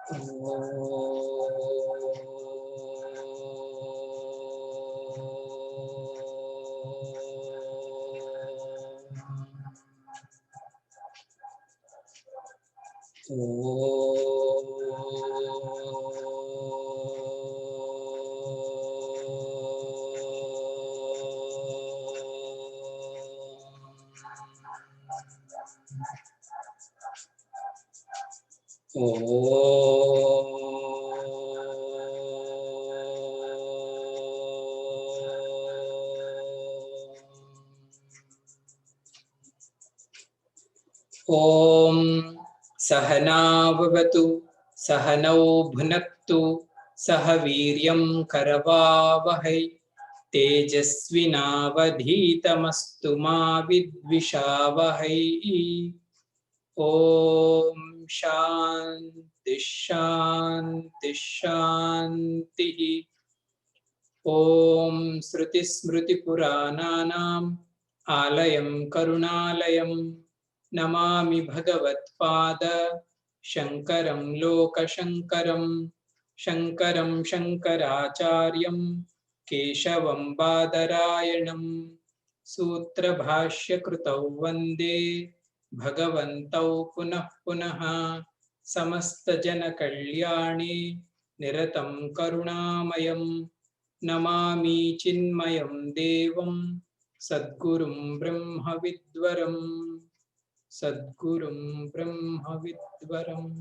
ओम सहना भवतु सहनौ भुनक्तु सह वीर्यं करवावहै तेजस्विनावधीतमस्तु मा विद्विषावहै। ओम शांति शांति शांति। ओम श्रुतिस्मृतिपुराणानाम् आलयं करुणालयं नमामि भगवत्पाद शंकरं लोकशंकरं शंकरं शंकराचार्यं केशवं बादरायणं सूत्रभाष्यकृतौ वन्दे भगवन्तौ पुनः पुनः समस्तजनकल्याणे निरतं करुणामयं नमामि चिन्मयं देवं सद्गुरुं ब्रह्मविद्वरं सद्गुरुं ब्रह्मविद्वरम्।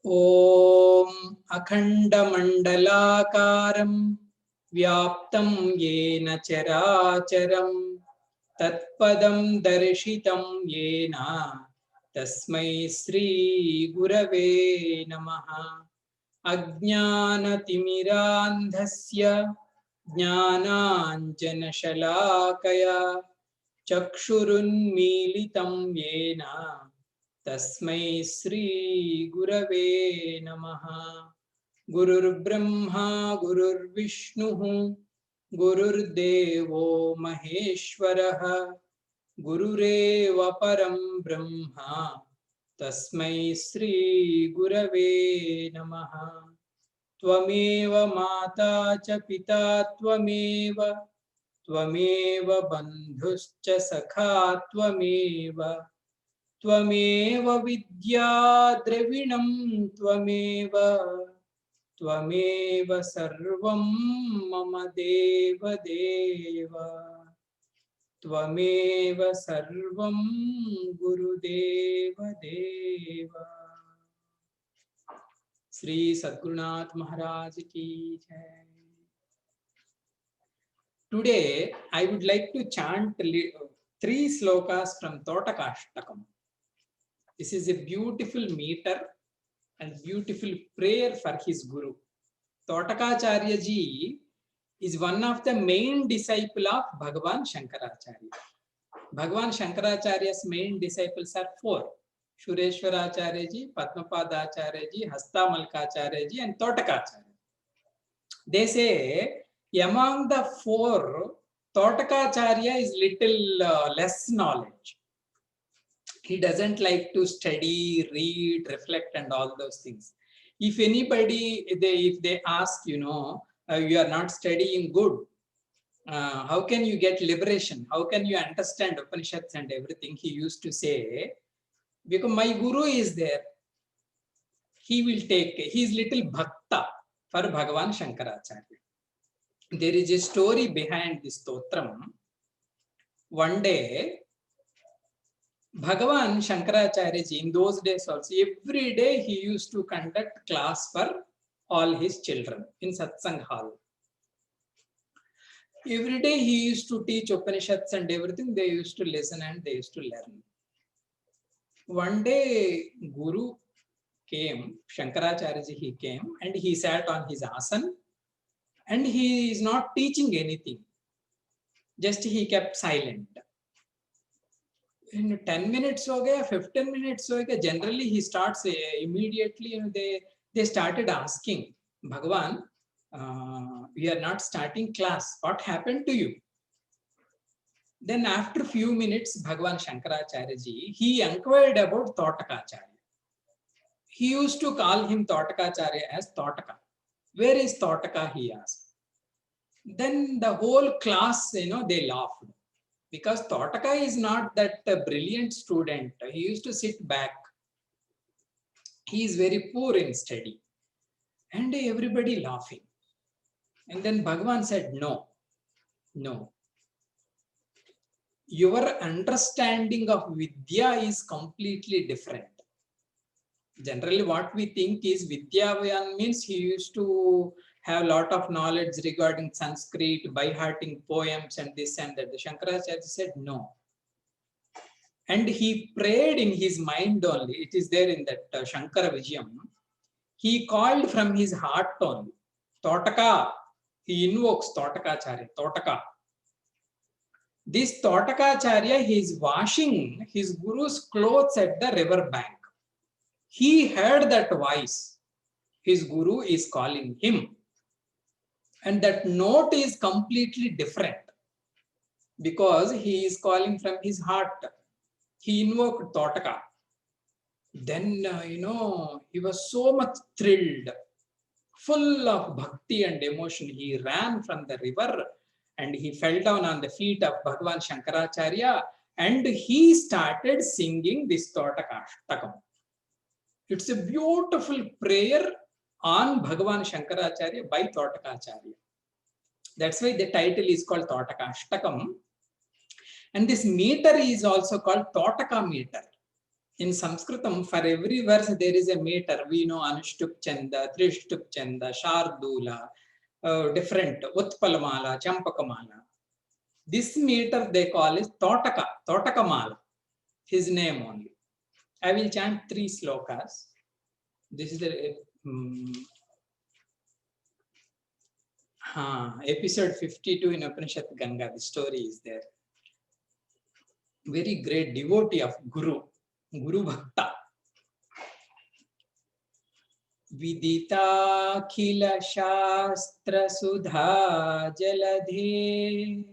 ॐ अखण्डमण्डलाकारं व्याप्तं येन चराचरं तत्पदं दर्शितं येन तस्मै श्रीगुरवे नमः। अज्ञानतिमिरान्धस्य ज्ञानाञ्जनशलाकया चक्षुरुन्मीलितं येन तस्मै श्रीगुरवे नमः। गुरुर्ब्रह्मा गुरुर्विष्णुः गुरुर्देवो महेश्वरः गुरुरेव परं ब्रह्मा तस्मै श्रीगुरवे नमः। त्वमेव माता च पिता त्वमेव त्वमेव बन्धुश्च सखा त्वमेव त्वमेव विद्या द्रविणं त्वमेव त्वमेव सर्वं मम देवदेव त्वमेव सर्वं गुरुदेव देव। श्री सद्गुरुनाथ महाराज की जय। Today I would like to chant 3 slokas from Totakashtakam. This is a beautiful meter and beautiful prayer for his guru. Totakacharya ji is one of the main disciple of Bhagavan Shankaracharya. Bhagavan Shankaracharya's main disciples are 4. Shureshwaracharya ji, Padmapadacharya ji, Hastamalkacharya ji and Totakacharya. They say among the 4, Totakacharya is little less knowledge. He doesn't like to study, read, reflect and all those things. If anybody, if they ask, you are not studying good, how can you get liberation? How can you understand Upanishads and everything? He used to say, because my guru is there, he will take care. He is little bhakta for Bhagavan Shankaracharya. There is a story behind this stotram. One day, Bhagavan Shankaracharya ji, in those days also, every day he used to conduct class for all his children in Satsang hall. Every day he used to teach Upanishads and everything. They used to listen and they used to learn. One day, Guru came, Shankaracharya ji, he came and he sat on his asan and he is not teaching anything. Just he kept silent. In 10 minutes ho gaya, 15 minutes ho gaya, generally he starts immediately, they started asking, Bhagavan, we are not starting class. What happened to you? Then after few minutes, Bhagavan Shankaracharya ji, he inquired about Totakacharya. He used to call him Totakacharya as Totaka. Where is Totaka, he asked. Then the whole class, they laughed. Because Totaka is not that brilliant student. He used to sit back. He is very poor in study. And everybody laughing. And then Bhagavan said, no. Your understanding of Vidya is completely different. Generally, what we think is Vidyavan means he used to have a lot of knowledge regarding Sanskrit, by-hearting poems and this and that. The Shankaracharya said no. And he prayed in his mind only. It is there in that Shankara Vijayam. He called from his heart only. Totaka. He invokes Totakacharya. Totaka. This Totakacharya, he is washing his guru's clothes at the river bank. He heard that voice. His guru is calling him. And that note is completely different. Because he is calling from his heart. He invoked Totaka. Then, he was so much thrilled. Full of bhakti and emotion. He ran from the river. And he fell down on the feet of Bhagavan Shankaracharya and he started singing this Totakashtakam. It's a beautiful prayer on Bhagavan Shankaracharya by Totakacharya. That's why the title is called Totakashtakam. And this meter is also called Totaka meter. In Sanskritam, for every verse there is a meter. We know Anushtup Chanda, Trishtup Chanda, Shardula, different Utpalamala, Champakamala. This meter they call is Totakamala, his name only. I will chant 3 slokas. This is the episode 52 in Upanishad Ganga. The story is there. Very great devotee of Guru Bhakta. Viditakhila Shastra Sudha Jaladhe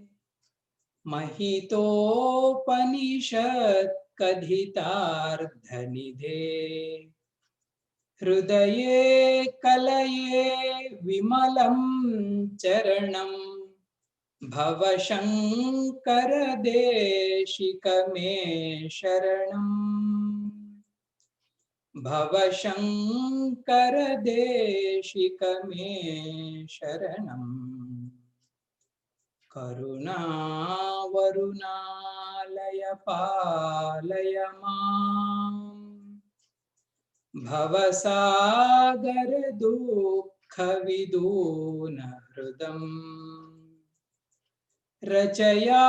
Mahitopanishad Kadhitardhanidhe Hrudaye Kalaye Vimalam Charanam Bhavashankara Deshikame Sharanam Bhavashankara Deshikame Sharanam Karuna Varunalaya Palaya Mam Bhavasagara Dukha Viduna Hrudam Rachaya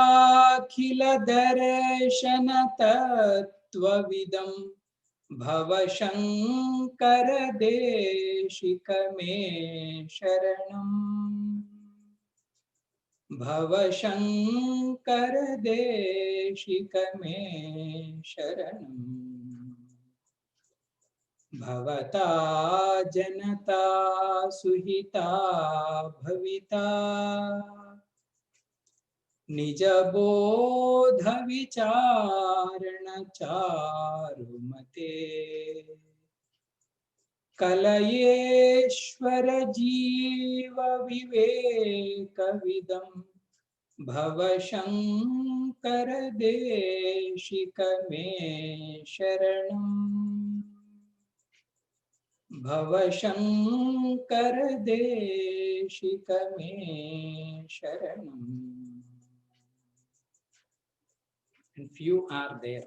Khila Darshana Tattva Vidam Bhavashankara Deshikame Sharanam Bhavashankara Deshikame Sharanam Bhavata Janata Suhita Bhavita Nijabodha Vicharana Charumate Kalayeshwara Jiva Viveka Vidam Bhavashankara Deshikame Sharanam Bhavashankara Deshikame Sharanam. And few are there.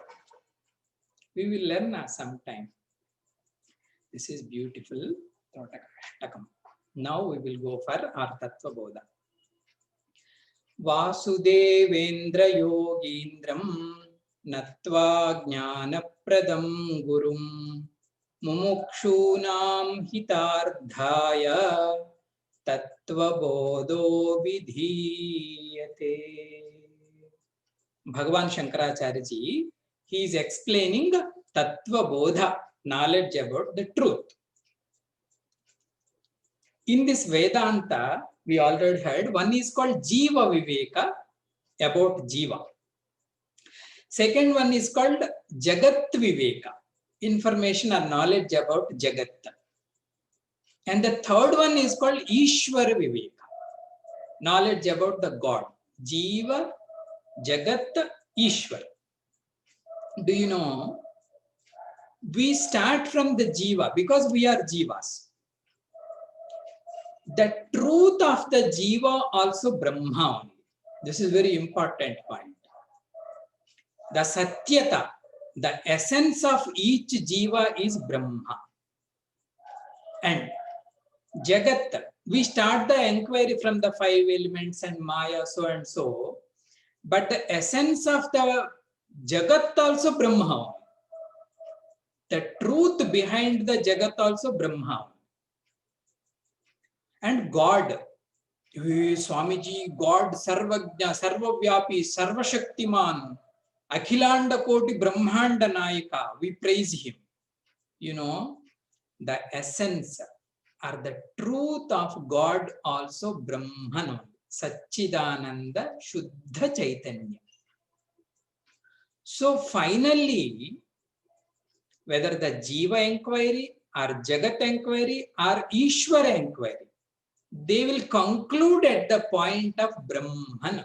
We will learn sometime. This is beautiful Totakashtakam. Now we will go for our Tattva Bodha. Vasudevendra Yogindram Natva Jnanapradam Gurum Mumukshunam Hitardhaya Tattva Bodho Vidhiyate. Bhagavan Shankaracharya ji, he is explaining Tattva Bodha, knowledge about the truth. In this Vedanta, we already heard, one is called Jiva Viveka, about Jiva. Second one is called Jagat Viveka, information or knowledge about Jagat. And the third one is called Ishwara Viveka, knowledge about the God. Jiva, Jagat, Ishwar. Do you know? We start from the Jiva because we are Jivas. The truth of the Jiva also Brahma only. This is very important point. The Satyata, the essence of each Jiva is Brahma. And Jagat, we start the inquiry from the 5 elements and Maya, so and so. But the essence of the Jagat also Brahma. The truth behind the Jagat also Brahma. And God, Swamiji, God, Sarvajna, Sarvavyapi, Sarvashaktiman, Akhilanda Koti Brahmanda Nayaka, we praise him. You know, the essence or the truth of God also Brahman, Satchidananda Shuddha Chaitanya. So finally, whether the Jiva inquiry or Jagat inquiry or Ishwara inquiry, they will conclude at the point of Brahman.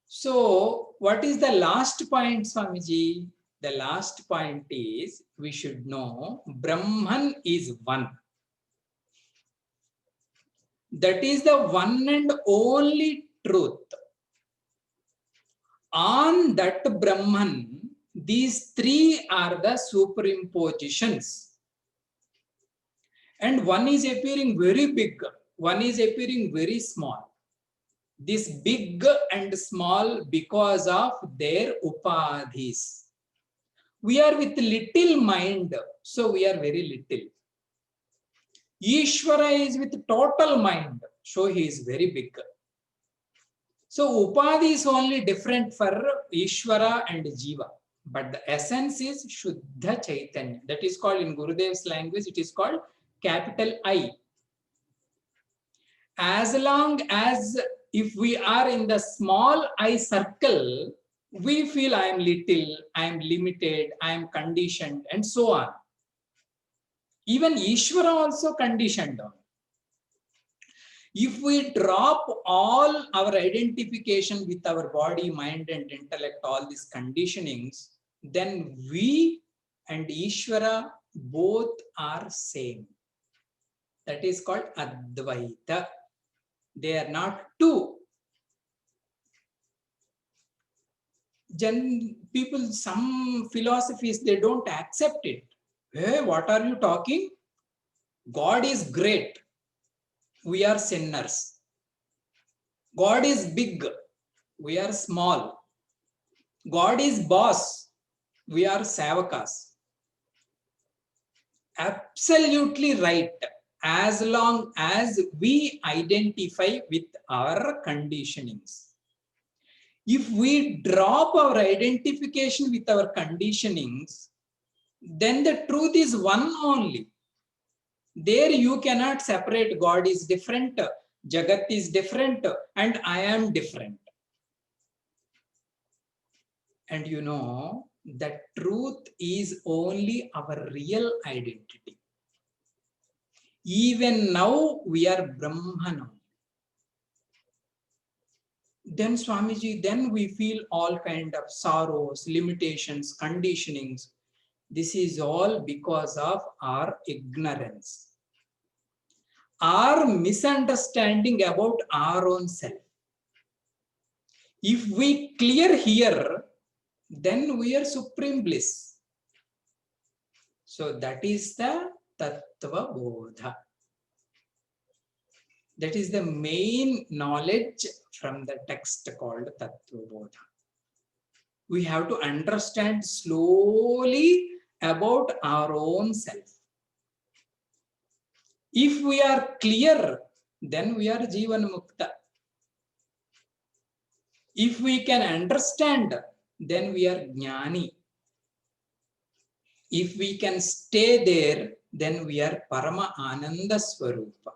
So, what is the last point, Swamiji? The last point is, we should know, Brahman is one. That is the one and only truth. On that Brahman, these three are the superimpositions. And one is appearing very big, one is appearing very small. This big and small because of their upadhis. We are with little mind, so we are very little. Ishvara is with total mind, so he is very big. So upadhi is only different for Ishvara and Jiva, but the essence is Shuddha Chaitanya. That is called, in Gurudev's language, it is called capital I. As long as if we are in the small I circle, we feel I am little, I am limited, I am conditioned, and so on. Even Ishvara also conditioned on. If we drop all our identification with our body, mind, and intellect, all these conditionings, then we and Ishvara both are same. That is called Advaita. They are not two. People, some philosophies, they don't accept it. Hey, what are you talking? God is great. We are sinners. God is big. We are small. God is boss. We are savakas. Absolutely right. As long as we identify with our conditionings. If we drop our identification with our conditionings, then the truth is one only. There you cannot separate. God is different, Jagat is different, and I am different. And you know, the truth is only our real identity. Even now, we are Brahman. Then Swamiji, then we feel all kind of sorrows, limitations, conditionings. This is all because of our ignorance, our misunderstanding about our own self. If we clear here, then we are supreme bliss. So that is the Tattva Bodha. That is the main knowledge from the text called Tattva Bodha. We have to understand slowly about our own self. If we are clear, then we are Jivan Mukta. If we can understand, then we are Jnani. If we can stay there, then we are Parama Ananda Swarupa.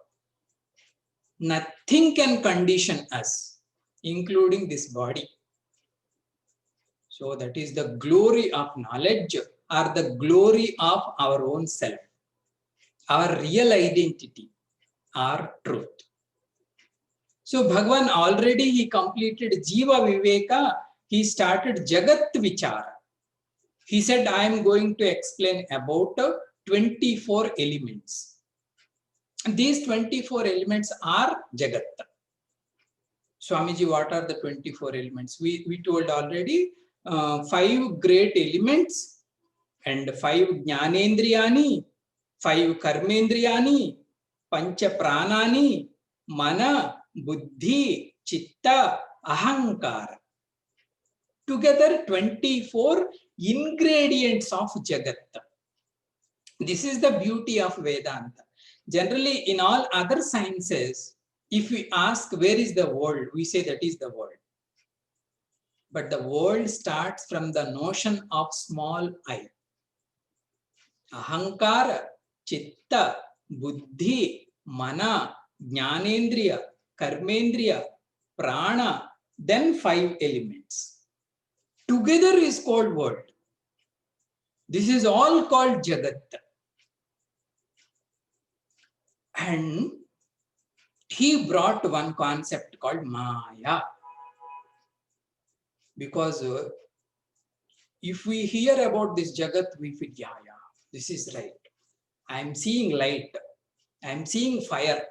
Nothing can condition us, including this body. So that is the glory of knowledge, or the glory of our own self, our real identity, our truth. So Bhagavan already he completed Jiva Viveka, he started Jagat Vichara. He said, I am going to explain about 24 elements. And these 24 elements are Jagat. Swamiji, what are the 24 elements? We told already 5 great elements and 5 Jnanendriyani, 5 Karmendriyani, Pancha Pranani, Mana, Buddhi, Chitta, Ahankara. Together 24 ingredients of Jagat. This is the beauty of Vedanta. Generally, in all other sciences, if we ask where is the world, we say that is the world. But the world starts from the notion of small I. Ahankara, Chitta, Buddhi, Mana, Jnanendriya, Karmendriya, Prana, then 5 elements. Together is called world. This is all called Jagat. And he brought one concept called Maya. Because if we hear about this Jagat, we feel, yeah, this is right. I am seeing light. I am seeing fire.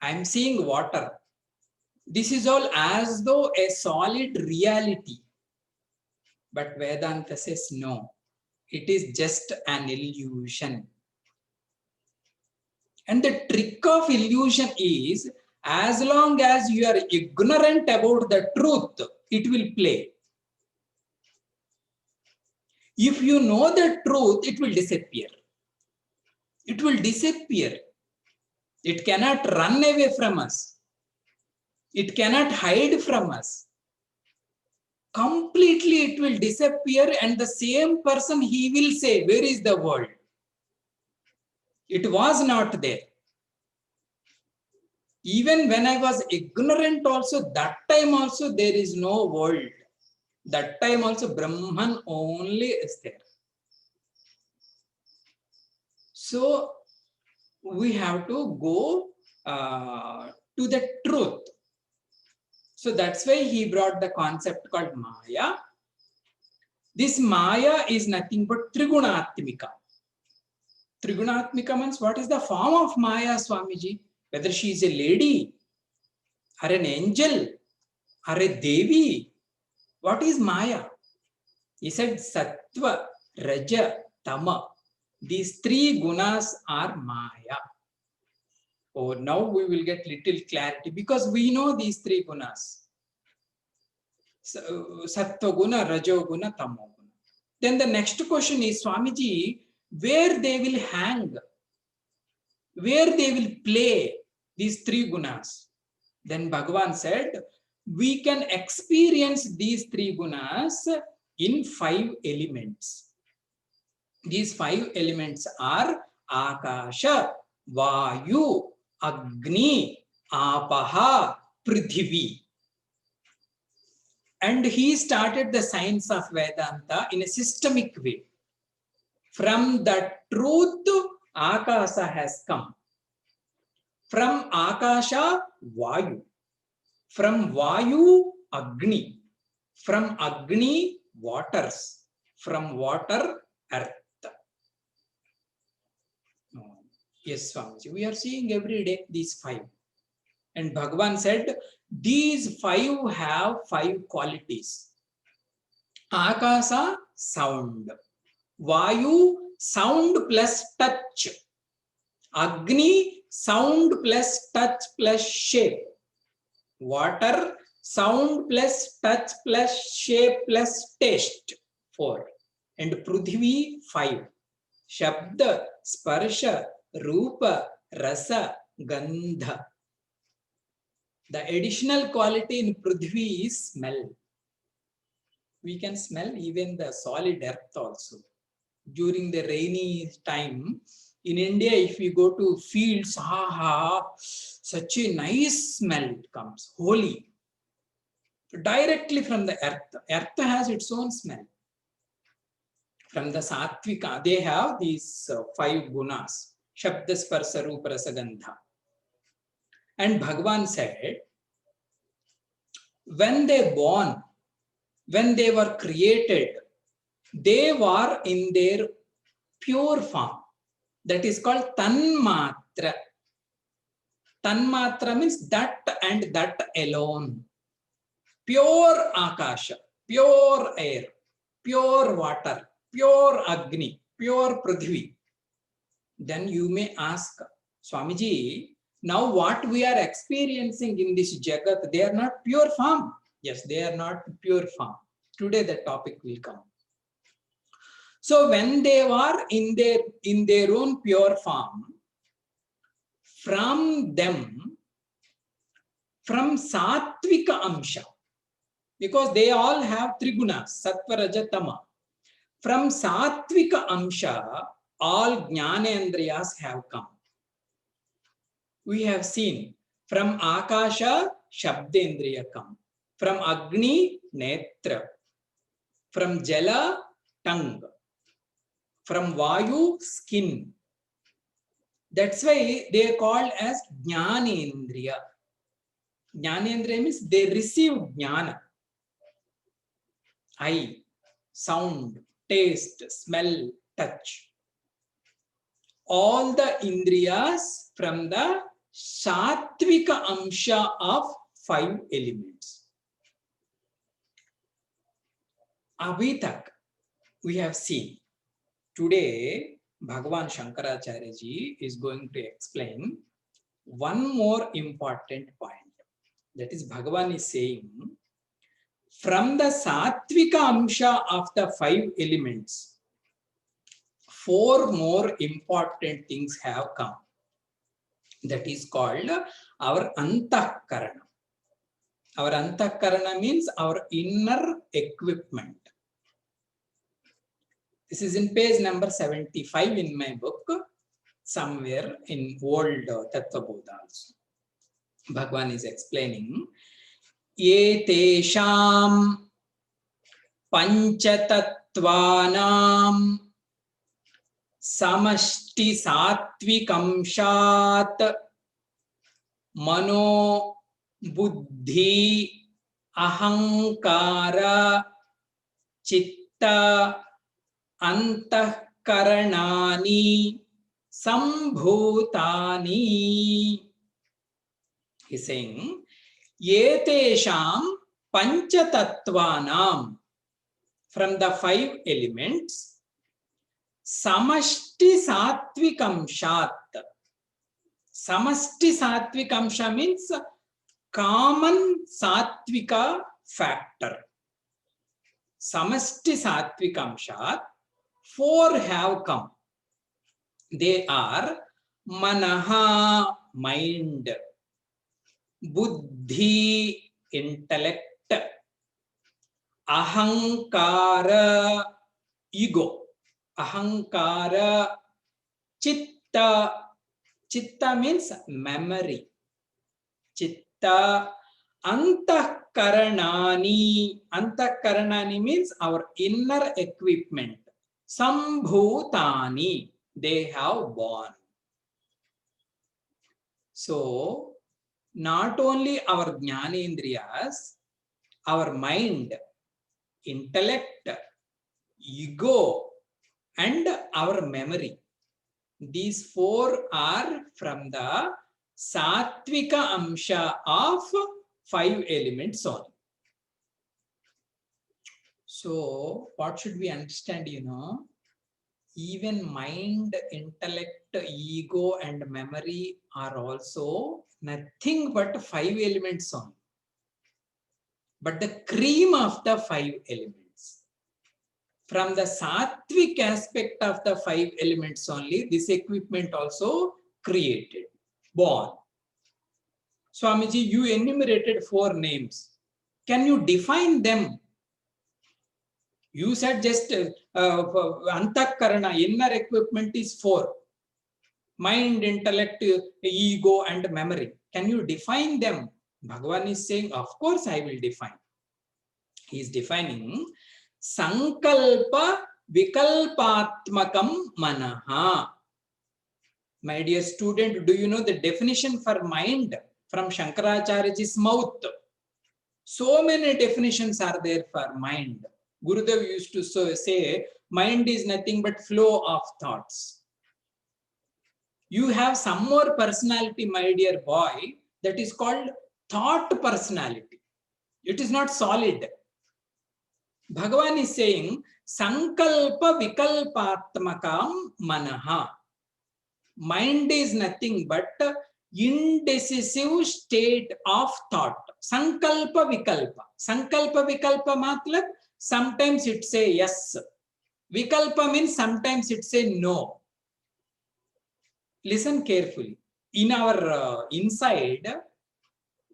I am seeing water. This is all as though a solid reality. But Vedanta says no. It is just an illusion. And the trick of illusion is, as long as you are ignorant about the truth, it will play. If you know the truth, it will disappear. It will disappear. It cannot run away from us. It cannot hide from us. Completely it will disappear, and the same person, he will say, where is the world? It was not there. Even when I was ignorant also, that time also there is no world. That time also Brahman only is there. So we have to go to the truth. So that's why he brought the concept called Maya. This Maya is nothing but Trigunatmika. Trigunatmika means what is the form of Maya, Swamiji? Whether she is a lady, or an angel, or a Devi. What is Maya? He said Sattva, Raja, Tama. These 3 gunas are Maya. Oh, now we will get little clarity because we know these 3 gunas. Sattva guna, Rajo guna, Tamo guna. Then the next question is, Swamiji, where they will hang? Where they will play these 3 gunas? Then Bhagavan said, we can experience these 3 gunas in 5 elements. These 5 elements are Akasha, Vayu, Agni, Apaha, Prithvi. And he started the science of Vedanta in a systemic way. From the truth, Akasha has come. From Akasha, Vayu. From Vayu, Agni. From Agni, waters. From water, earth. Yes, Swamiji, we are seeing every day these 5. And Bhagavan said, these 5 have 5 qualities. Akasa, sound. Vayu, sound plus touch. Agni, sound plus touch plus shape. Water, sound plus touch plus shape plus taste. 4. And Prithvi, 5. Shabda, Sparsha, Rupa, Rasa, Gandha. The additional quality in Prithvi is smell. We can smell even the solid earth also. During the rainy time, in India, if we go to fields, such a nice smell comes, holy. Directly from the earth. Earth has its own smell. From the Satvika, they have these 5 gunas, Shabda, Sparsa, Rupa, Rasa, Gandha. And Bhagavan said, when they born, when they were created, they were in their pure form. That is called Tanmatra. Tanmatra means that and that alone. Pure Akasha, pure air, pure water, pure Agni, pure Prithvi. Then you may ask, Swamiji, now what we are experiencing in this Jagat, they are not pure form. Yes, they are not pure form. Today the topic will come. So when they were in their own pure form, from them, from Satvika Amsha, because they all have Trigunas, Sattva, Raja, Tama. From Satvika Amsha, all Jnanendriyas have come. We have seen from Akasha, Shabdendriya come. From Agni, Netra. From Jala, tongue. From Vayu, skin. That's why they are called as Jnanendriya. Jnanendriya means they receive Jnana. Eye, sound, taste, smell, touch. All the Indriyas from the Satvika Amsha of 5 elements. Abhi tak we have seen. Today, Bhagavan Shankaracharya ji is going to explain one more important point. That is, Bhagavan is saying, from the Satvika Amsha of the 5 elements, 4 more important things have come. That is called our Antahkarana. Our Antahkarana means our inner equipment. This is in page number 75 in my book, somewhere in old Tattva Bodha also. Bhagavan is explaining, Etesham Panchatattvanam Samashti Satvikamshat Mano Buddhi Ahankara Chitta Antahkaranani Sambhutani. He's saying, Yetesham Panchatattvanam, from the 5 elements, Samashti Satvikamshat. Samashti Satvikamsha means common Satvika factor. Samashti Satvikamshat, 4 have come. They are Manaha, mind, Buddhi, intellect, Ahankara, ego, Ahankara, Chitta. Chitta means memory. Chitta, Antahkaranani. Antahkaranani means our inner equipment. Sambhutani, they have born. So, not only our Jnanendriyas, our mind, intellect, ego, and our memory. These 4 are from the Satvika Amsha of 5 elements only. So, what should we understand, even mind, intellect, ego, and memory are also nothing but 5 elements only. But the cream of the 5 elements. From the Sattvic aspect of the 5 elements only, this equipment also created, born. Swamiji, you enumerated 4 names. Can you define them? You said just Antahkarana, inner equipment is 4. Mind, intellect, ego, and memory. Can you define them? Bhagavan is saying, of course I will define. He is defining Sankalpa vikalpatmakam manaha. My dear student, do you know the definition for mind from Shankaracharya's mouth? So many definitions are there for mind. Gurudev used to say, mind is nothing but flow of thoughts. You have some more personality, my dear boy, that is called thought personality. It is not solid. Bhagavan is saying, Sankalpa Vikalpatmakam Manaha. Mind is nothing but indecisive state of thought. Sankalpa Vikalpa. Sankalpa Vikalpa matlab, sometimes it say yes. Vikalpa means sometimes it say no. Listen carefully. In our inside,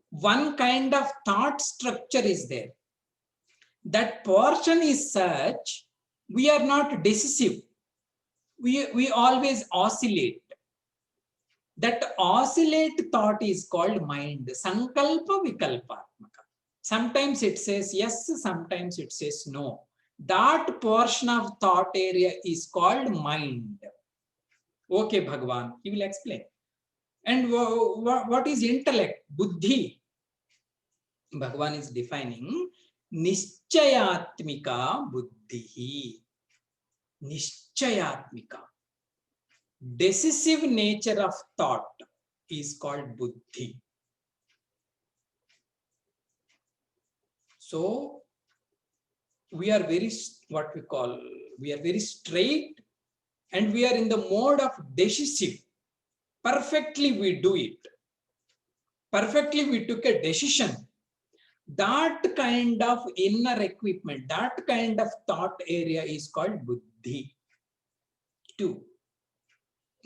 one kind of thought structure is there. That portion is such, we are not decisive. We always oscillate. That oscillate thought is called mind. Sankalpa Vikalpatmaka. Sometimes it says yes, sometimes it says no. That portion of thought area is called mind. Okay, Bhagavan, he will explain. And what is intellect? Buddhi. Bhagavan is defining Nischayatmika Buddhi. Nischayatmika. Decisive nature of thought is called Buddhi. So we are very, we are very straight and we are in the mode of decisive. Perfectly we do it. Perfectly we took a decision. That kind of inner equipment, that kind of thought area is called Buddhi. 2.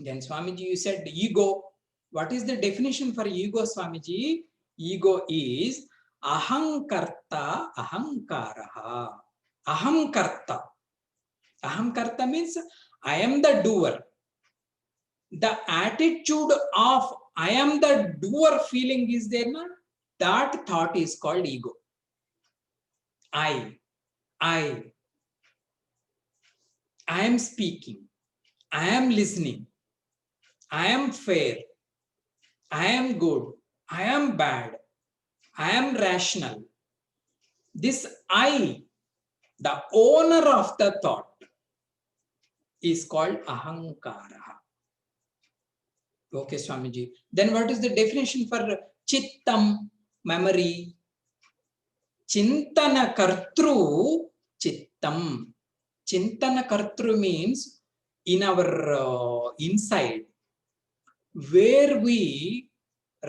Then Swamiji, you said ego. What is the definition for ego, Swamiji? Ego is ahankarta ahankaraha. Ahamkarta. Ahamkarta means I am the doer. The attitude of I am the doer feeling is there, na? That thought is called ego. I am speaking. I am listening. I am fair. I am good. I am bad. I am rational. This I, the owner of the thought, is called ahankara. Okay, Swamiji. Then what is the definition for chittam, memory? Chintana kartru chittam. Chintana kartru means in our inside, where we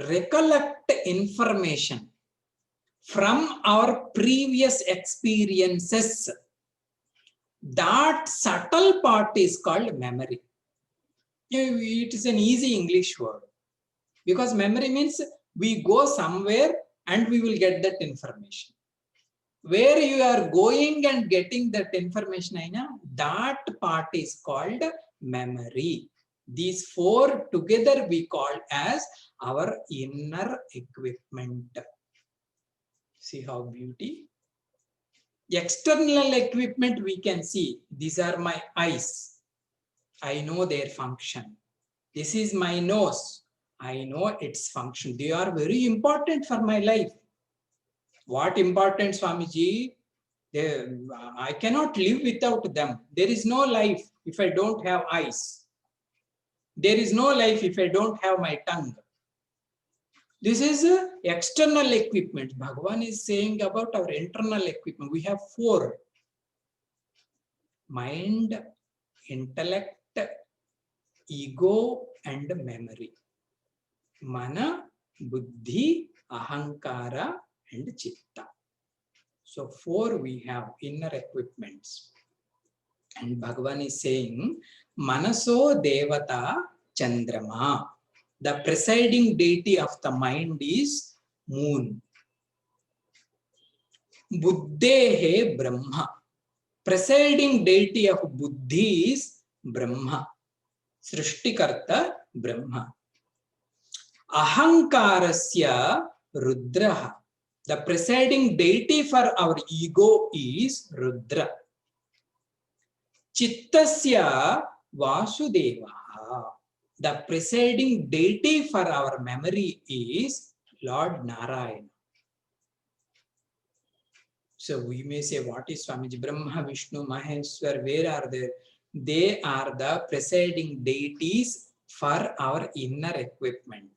recollect information from our previous experiences. That subtle part is called memory. It is an easy English word because memory means we go somewhere and we will get that information. Where you are going and getting that information, that part is called memory. These 4 together we call as our inner equipment. See how beauty? External equipment we can see. These are my eyes. I know their function. This is my nose. I know its function. They are very important for my life. What important, Swamiji? I cannot live without them. There is no life if I don't have eyes. There is no life if I don't have my tongue. This is external equipment. Bhagavan is saying about our internal equipment. We have 4. Mind, intellect, ego and memory. Mana, buddhi, ahankara and chitta. So 4 we have inner equipments. And Bhagavan is saying, Manaso Devata Chandrama. The presiding deity of the mind is moon. Buddhehe Brahma. Presiding deity of Buddhi is Brahma. Srishtikarta Brahma. Ahankarasya Rudraha. The presiding deity for our ego is Rudra. Chittasya Vasudeva. The presiding deity for our memory is Lord Narayana. So we may say, what is Swamiji? Brahma, Vishnu, Maheshwar, where are they? They are the presiding deities for our inner equipment.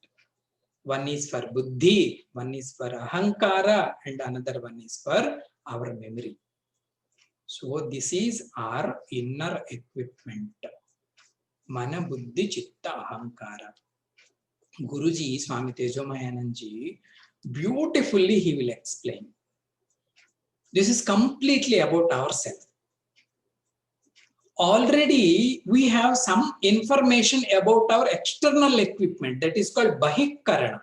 One is for buddhi, one is for ahankara, and another one is for our memory. So this is our inner equipment. Mana, buddhi, chitta, ahankara. Guruji, Swami Tejomayananji, beautifully he will explain. This is completely about ourselves. Already we have some information about our external equipment, that is called Bahikkarana.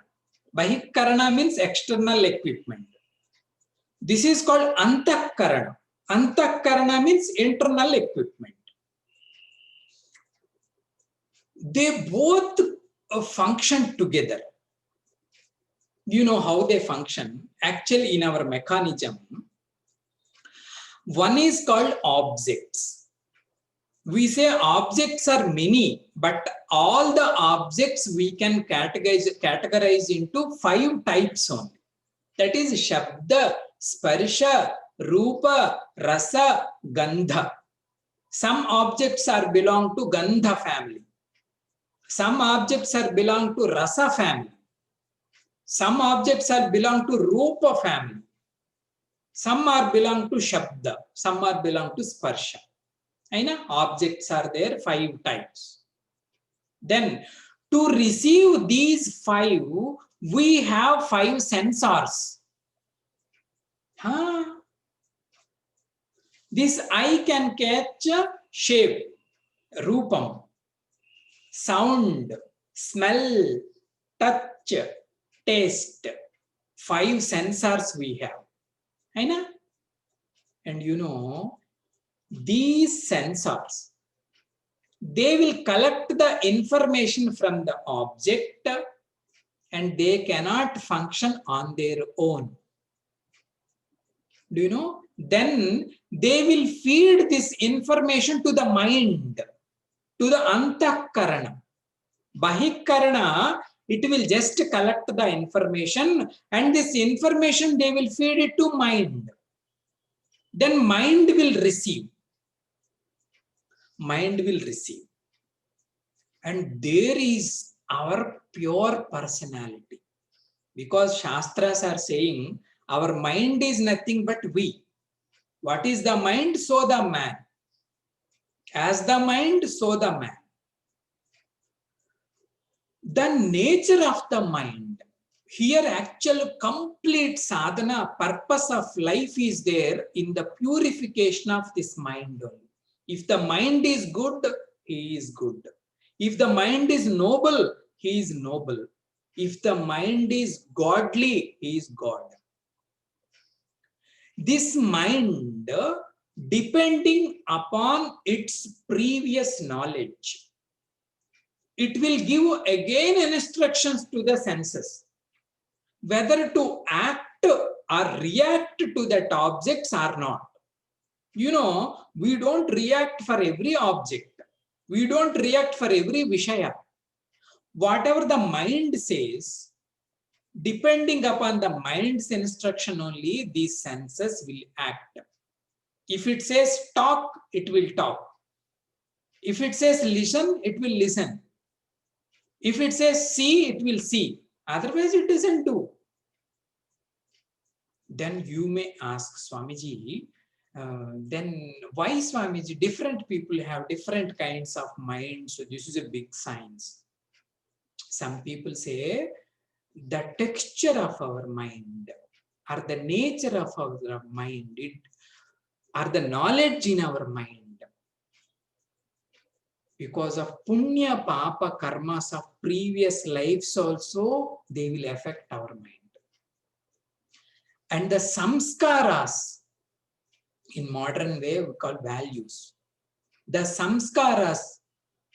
Bahikkarana means external equipment. This is called Antakkarana. Antakkarana means internal equipment. They both function together. You know how they function. Actually, in our mechanism, one is called objects. We say objects are many, but all the objects we can categorize into 5 types only. That is Shabda, Sparsha, Rupa, Rasa, Gandha. Some objects are belong to Gandha family. Some objects are belong to Rasa family. Some objects are belong to Rupa family. Some are belong to Shabda. Some are belong to Sparsha. Objects are there, 5 types. Then to receive these 5, we have 5 sensors. This eye can catch shape, rupam, sound, smell, touch, taste. 5 sensors we have. And you know, these sensors, they will collect the information from the object and they cannot function on their own. Do you know? Then they will feed this information to the mind, to the Antakkarana. Bahikkarana, it will just collect the information, and this information they will feed it to mind. Then mind will receive. Mind will receive. And there is our pure personality. Because Shastras are saying our mind is nothing but we. What is the mind? So the man. As the mind, so the man. The nature of the mind, here actual complete sadhana, purpose of life is there in the purification of this mind only. If the mind is good, he is good. If the mind is noble, he is noble. If the mind is godly, he is God. This mind, depending upon its previous knowledge, it will give again instructions to the senses, whether to act or react to that objects or not. You know, we don't react for every object. We don't react for every Vishaya. Whatever the mind says, depending upon the mind's instruction only, these senses will act. If it says talk, it will talk. If it says listen, it will listen. If it says see, it will see. Otherwise, it doesn't do. Then you may ask, Swamiji, then why, Swamiji, different people have different kinds of minds, so this is a big science. Some people say the texture of our mind or the nature of our mind, or the knowledge in our mind, because of punya, papa, karmas of previous lives also, they will affect our mind. And the samskaras, in modern way, we call values. The samskaras,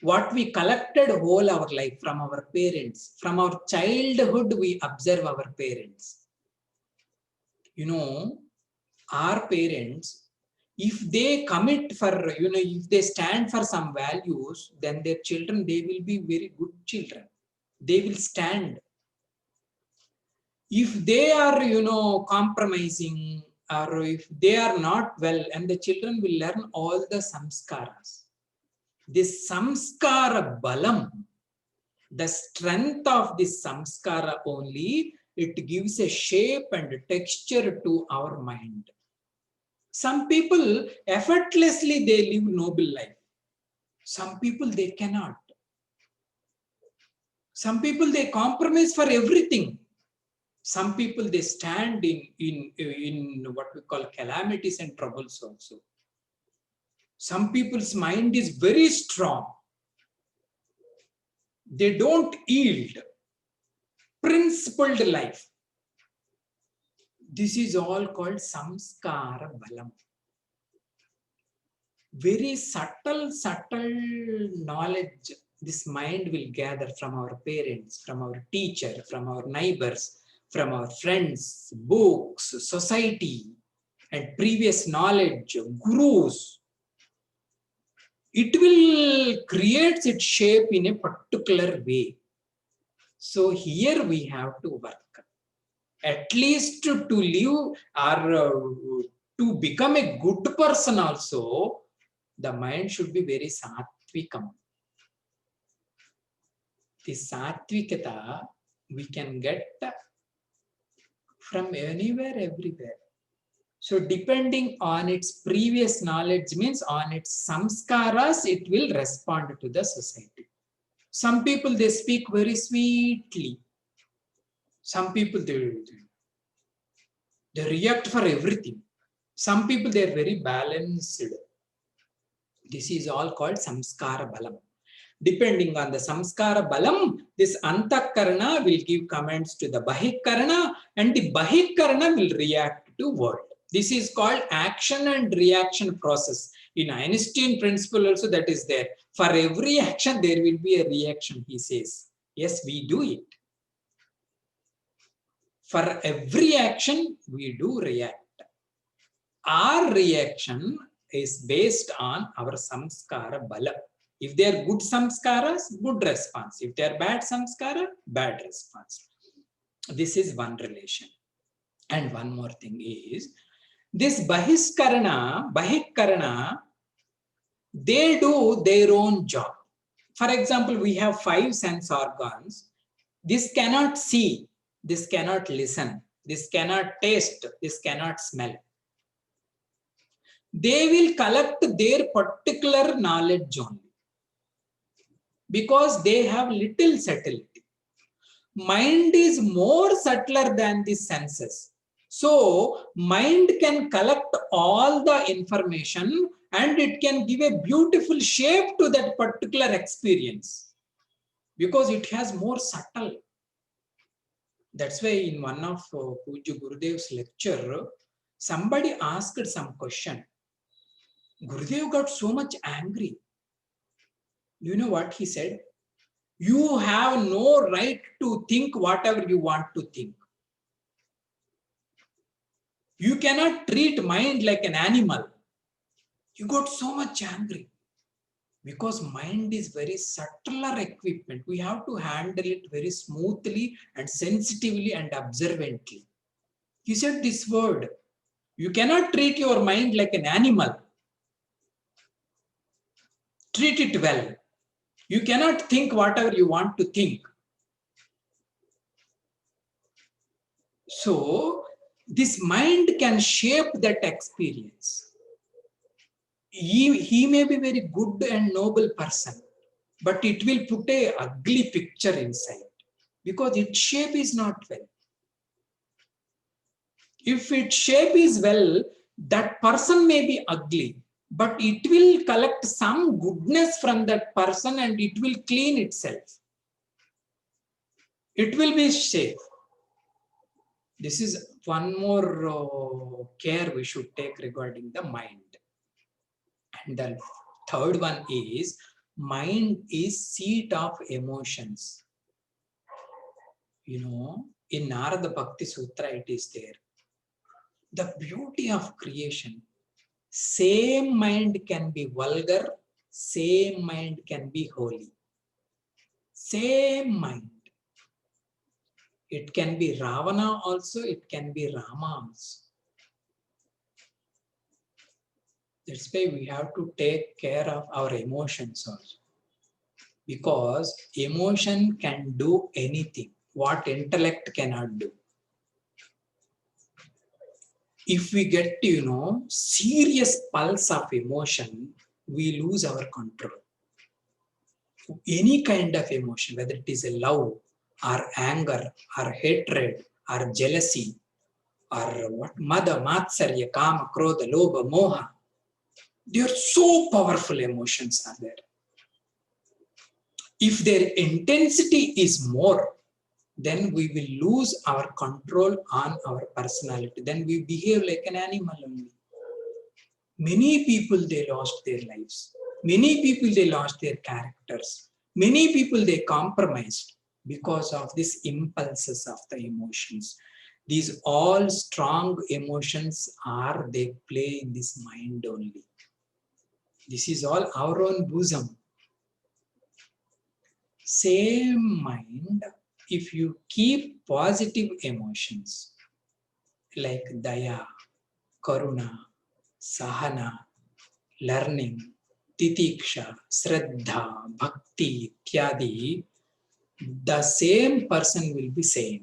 what we collected whole our life from our parents, from our childhood, we observe our parents. You know, our parents, if they commit for, if they stand for some values, then their children, they will be very good children. They will stand. If they are, compromising, or if they are not well, and the children will learn all the samskaras. This samskara balam, the strength of this samskara only, it gives a shape and texture to our mind. Some people effortlessly they live noble life. Some people they cannot. Some people they compromise for everything. Some people they stand in what we call calamities and troubles also. Some people's mind is very strong. They don't yield. Principled life. This is all called samskara balam. Very subtle knowledge this mind will gather from our parents, from our teacher, from our neighbors, from our friends, books, society, and previous knowledge, gurus. It will create its shape in a particular way. So here we have to work. At least to live or to become a good person also, the mind should be very sattvikam. This sattvikata we can get from anywhere, everywhere. So depending on its previous knowledge, means on its samskaras, it will respond to the society. Some people, they speak very sweetly. Some people, they react for everything. Some people, they are very balanced. This is all called samskara balam. Depending on the samskara balam, this antakarana will give comments to the bahikarana, and the bahikarana will react to world. This is called action and reaction process. In Einstein principle also that is there. For every action, there will be a reaction, he says. Yes, we do it. For every action, we do react. Our reaction is based on our samskara bala. If they are good samskaras, good response. If they are bad samskara, bad response. This is one relation. And one more thing is, this bahikarana, they do their own job. For example, we have 5 sense organs. This cannot see, this cannot listen, this cannot taste, this cannot smell. They will collect their particular knowledge only, because they have little subtlety. Mind is more subtler than the senses. So mind can collect all the information and it can give a beautiful shape to that particular experience, because it has more subtle. That's why in one of Pujya Gurudev's lecture, somebody asked some question. Gurudev got so much angry. You know what he said? You have no right to think whatever you want to think. You cannot treat mind like an animal. You got so much angry, because mind is very subtler equipment. We have to handle it very smoothly and sensitively and observantly. He said this word, you cannot treat your mind like an animal. Treat it well. You cannot think whatever you want to think. So this mind can shape that experience. He may be very good and noble person, but it will put a ugly picture inside, because its shape is not well. If its shape is well, that person may be ugly, but it will collect some goodness from that person and it will clean itself. It will be safe. This is one more care we should take regarding the mind. And the third one is, mind is seat of emotions. In Narada Bhakti Sutra, it is there. The beauty of creation. Same mind can be vulgar, same mind can be holy. Same mind. It can be Ravana also, it can be Rama also. That's why we have to take care of our emotions also. Because emotion can do anything, what intellect cannot do. If we get, serious pulse of emotion, we lose our control. Any kind of emotion, whether it is a love, or anger, or hatred, or jealousy, or what, Mada, Matsarya, Kama, Krodha, Lobha, Moha, they are so powerful emotions are there. If their intensity is more, then we will lose our control on our personality. Then we behave like an animal only. Many people, they lost their lives. Many people, they lost their characters. Many people, they compromised because of these impulses of the emotions. These all strong emotions are, they play in this mind only. This is all our own bosom. Same mind, if you keep positive emotions like daya, karuna, sahana, learning, titiksha, shraddha, bhakti, ityadi, the same person will be saint.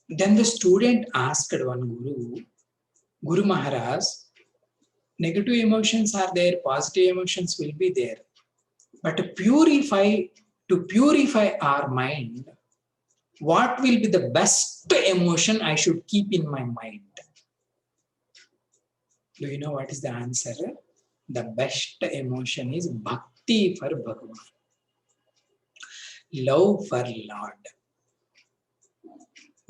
Then the student asked one Guru Maharaj, negative emotions are there, positive emotions will be there. But to purify our mind, what will be the best emotion I should keep in my mind? Do you know what is the answer? The best emotion is bhakti for Bhagavan. Love for Lord.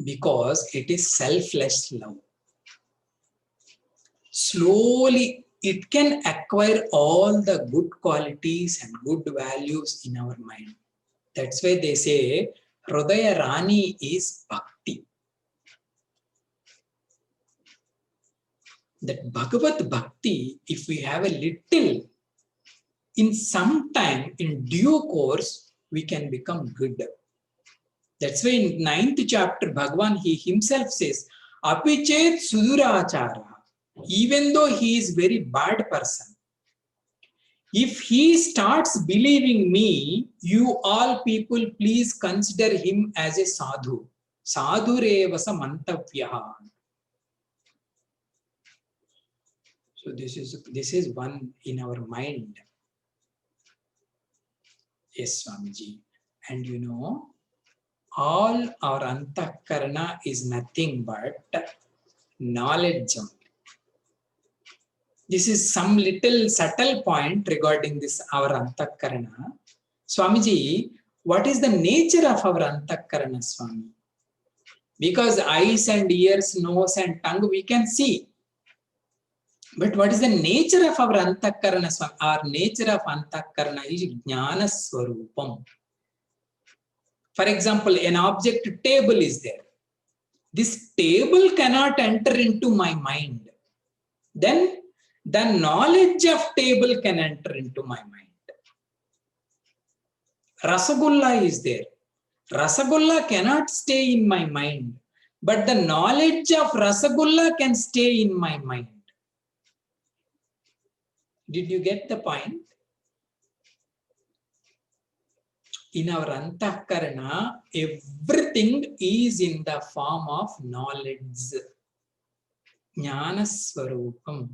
Because it is selfless love. Slowly, it can acquire all the good qualities and good values in our mind. That's why they say, Hridaya Rani is bhakti. That Bhagavad Bhakti, if we have a little, in some time, in due course, we can become good. That's why in 9th chapter, Bhagavan, he himself says, Apichet Sudurachara, even though he is very bad person, if he starts believing me, you all people please consider him as a sadhu. Sadhurevasa mantavyaha. So this is one in our mind. Yes, Swamiji. And all our antakarana is nothing but knowledge only. This is some little subtle point regarding this, our antakarana. Swamiji, what is the nature of our antakarana, Swami? Because eyes and ears, nose and tongue, we can see. But what is the nature of our antakarana, Swami? Our nature of antakarana is jnana swarupam. For example, an object table is there. This table cannot enter into my mind. Then the knowledge of table can enter into my mind. Rasagulla is there. Rasagulla cannot stay in my mind, but the knowledge of Rasagulla can stay in my mind. Did you get the point? In our antakarana, everything is in the form of knowledge. Jnana swarupam.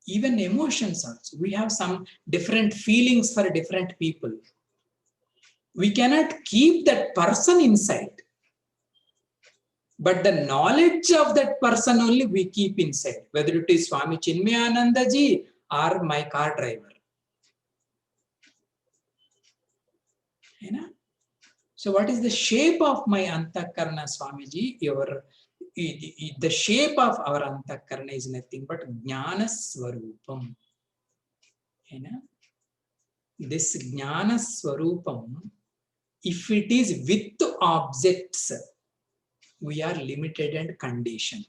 Even emotions also. We have some different feelings for different people. We cannot keep that person inside. But the knowledge of that person only we keep inside. Whether it is Swami Chinmayananda ji or my car driver. So what is the shape of my antakarana, Swamiji? The shape of our antakarana is nothing but jnana swarupam. This jnana swarupam, if it is with objects, we are limited and conditioned.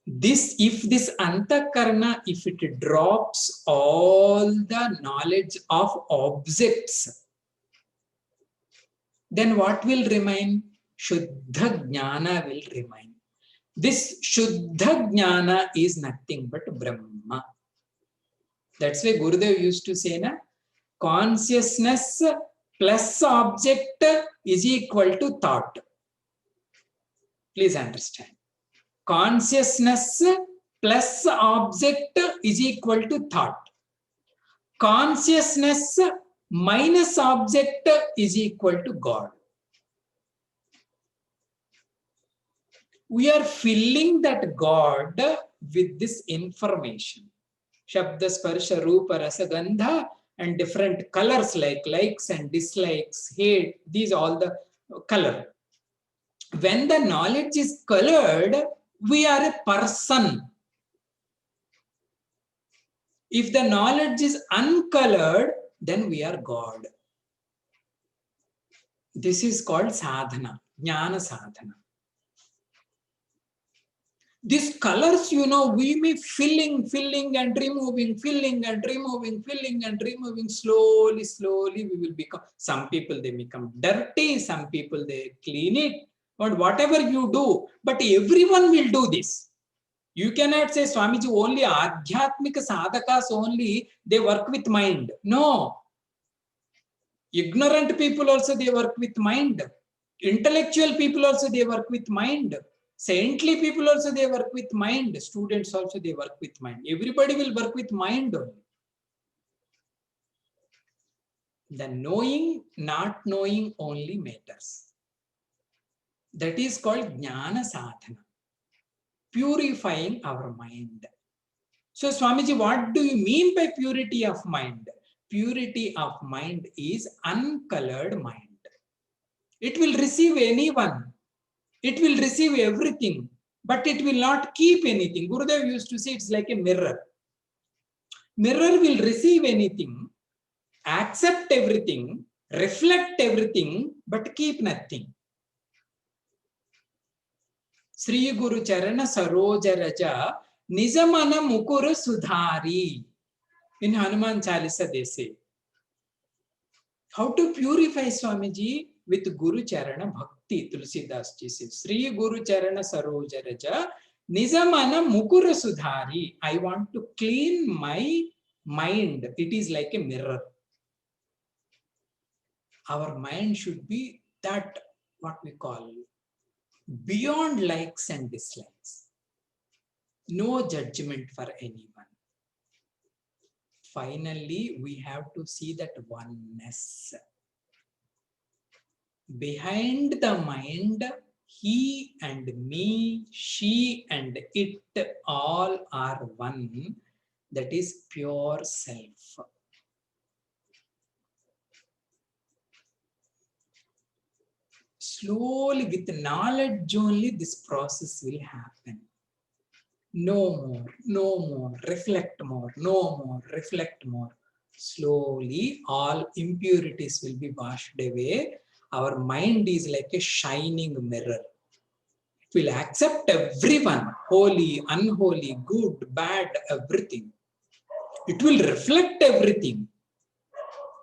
This, if this antakarana, if it drops all the knowledge of objects, then what will remain? Shuddha Jnana will remain. This Shuddha Jnana is nothing but Brahma. That's why Gurudev used to say, na, consciousness plus object is equal to thought. Please understand. Consciousness plus object is equal to thought. Consciousness minus object is equal to God. We are filling that God with this information. Shabda, Sparsha, Rupa, Rasa, Gandha, and different colors like likes and dislikes, hate, these all the color. When the knowledge is colored, we are a person. If the knowledge is uncolored, then we are God. This is called sadhana, jnana sadhana. These colors, you know, we may filling and removing, filling and removing, filling and removing. Slowly, slowly we will become, some people they become dirty, some people they clean it, or whatever you do, but everyone will do this. You cannot say, Swamiji, only adhyatmika sadhakas only, they work with mind. No. Ignorant people also, they work with mind. Intellectual people also, they work with mind. Saintly people also, they work with mind. Students also, they work with mind. Everybody will work with mind only. The knowing, not knowing only matters. That is called jnana sadhana. Purifying our mind. So, Swamiji, what do you mean by purity of mind? Purity of mind is uncolored mind. It will receive anyone. It will receive everything, but it will not keep anything. Gurudev used to say it's like a mirror. Mirror will receive anything, accept everything, reflect everything, but keep nothing. Sri Guru Charana Saroja Raja Nijamana Mukura Sudhari. In Hanuman Chalisa they say. How to purify, Swamiji? With Guru Charana Bhakti. Tulsidas ji says, Sri Guru Charana Saroja Raja Nijamana Mukura Sudhari. I want to clean my mind. It is like a mirror. Our mind should be that, what we call, beyond likes and dislikes. No judgment for anyone. Finally, we have to see that oneness. Behind the mind, he and me, she and it, all are one. That is pure self. Slowly, with knowledge only, this process will happen. No more, no more, reflect more, no more, reflect more. Slowly, all impurities will be washed away. Our mind is like a shining mirror. It will accept everyone, holy, unholy, good, bad, everything. It will reflect everything,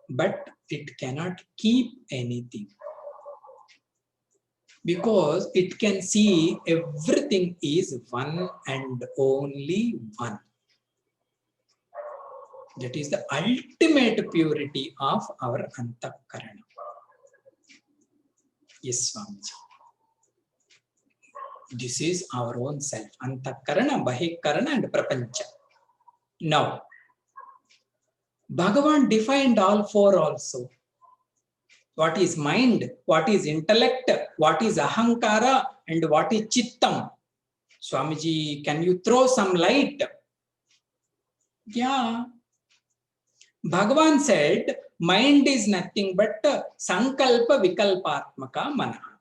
but it cannot keep anything. Because it can see everything is one and only one. That is the ultimate purity of our antakarana. Yes, Swamiji. This is our own self. Antakarana, Bahikarana and Prapancha. Now, Bhagavan defined all four also. What is mind, what is intellect, what is ahankara, and what is chittam. Swamiji, can you throw some light? Yeah. Bhagavan said, mind is nothing but sankalpa vikalpatmaka manaha.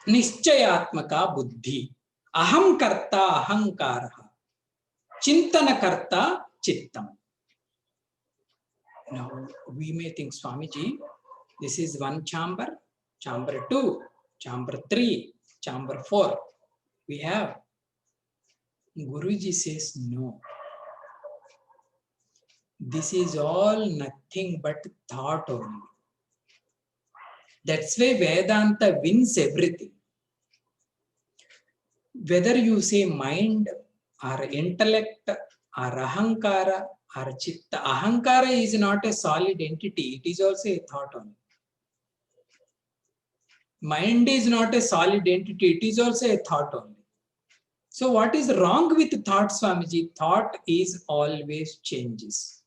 Nischayatmaka buddhi. Aham karta ahankaraha. Chintana karta chittam. Now, we may think, Swamiji, this is one chamber, chamber 2, chamber 3, chamber 4. We have. Guruji says no. This is all nothing but thought only. That's why Vedanta wins everything. Whether you say mind or intellect or ahankara or chitta, ahankara is not a solid entity, it is also a thought only. Mind is not a solid entity, it is also a thought only. So what is wrong with thought, Swamiji? Thought is always changes.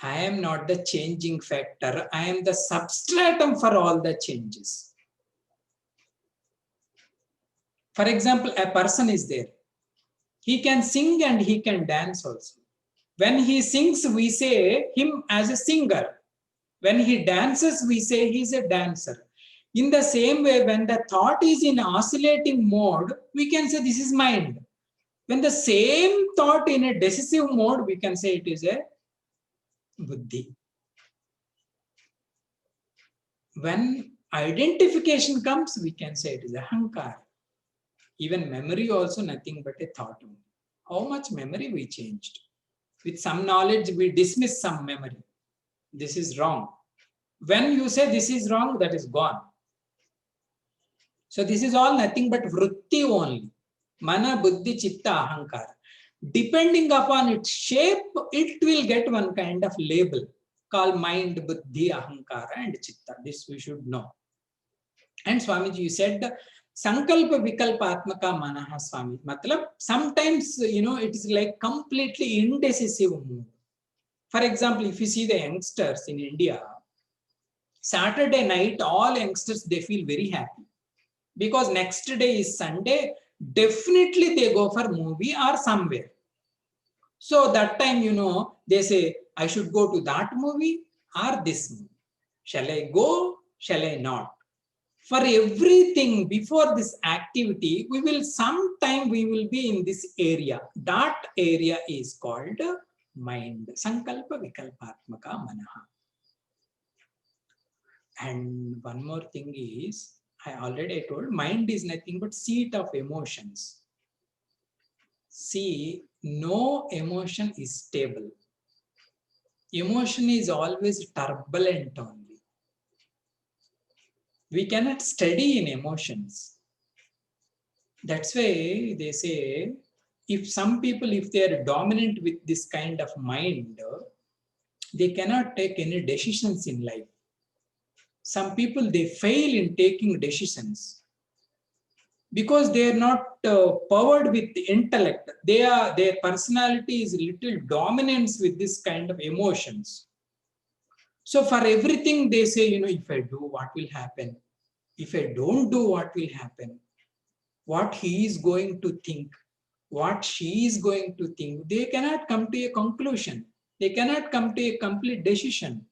I am not the changing factor, I am the substratum for all the changes. For example, a person is there. He can sing and he can dance also. When he sings, we say him as a singer. When he dances, we say he's a dancer. In the same way, when the thought is in oscillating mode, we can say this is mind. When the same thought in a decisive mode, we can say it is a buddhi. When identification comes, we can say it is a ahankara. Even memory also nothing but a thought only. How much memory we changed? With some knowledge, we dismiss some memory. This is wrong. When you say this is wrong, that is gone. So this is all nothing but vritti only. Mana, buddhi, chitta, ahankara. Depending upon its shape, it will get one kind of label called mind, buddhi, ahankara and chitta. This we should know. And Swamiji, you said sankalpa vikalpatmaka manaha, Swami. Matlab, sometimes, it is like completely indecisive mood. For example, if you see the youngsters in India, Saturday night, all youngsters, they feel very happy. Because next day is Sunday, definitely they go for movie or somewhere. So that time, they say, I should go to that movie or this movie. Shall I go? Shall I not? For everything before this activity, we will be in this area. That area is called mind. Sankalpa vikalpatmaka manaha. And one more thing is, I already told, mind is nothing but seat of emotions. See, no emotion is stable. Emotion is always turbulent only. We cannot study in emotions. That's why they say, if some people, if they are dominant with this kind of mind, they cannot take any decisions in life. Some people, they fail in taking decisions because they are not powered with the intellect. Their personality is little dominance with this kind of emotions. So for everything they say, if I do, what will happen? If I don't do, what will happen? What he is going to think, what she is going to think. They cannot come to a conclusion. They cannot come to a complete decision.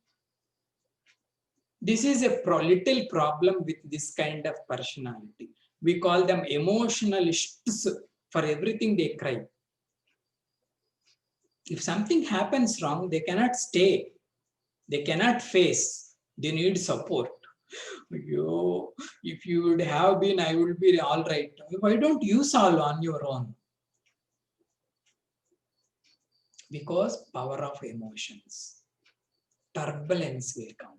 This is a little problem with this kind of personality. We call them emotionalists. For everything they cry. If something happens wrong, they cannot stay. They cannot face. They need support. If you would have been, I would be all right. Why don't you solve on your own? Because power of emotions. Turbulence will come.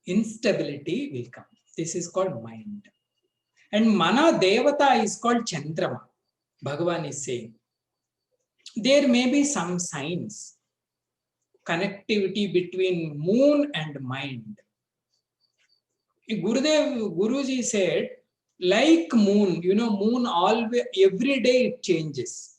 Instability will come. This is called mind. And Mana Devata is called Chandrama. Bhagavan is saying. There may be some signs. Connectivity between moon and mind. Guruji said, like moon, moon always, every day it changes.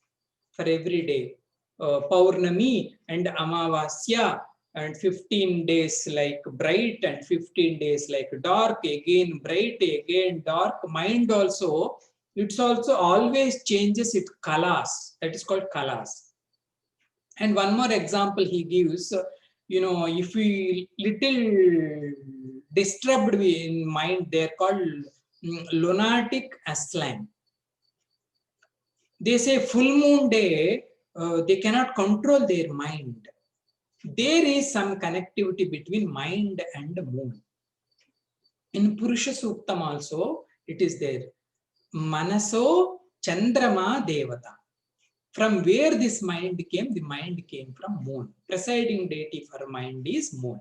For every day. Paurnami and Amavasya, and 15 days like bright and 15 days like dark, again bright, again dark. Mind also, it's also always changes its colors. That is called colors. And one more example he gives, if we little disturbed in mind, they're called lunatic aslan. They say full moon day, they cannot control their mind. There is some connectivity between mind and moon. In Purusha Suktam also, it is there. Manaso Chandrama Devata. From where this mind came? The mind came from moon. Presiding deity for mind is moon.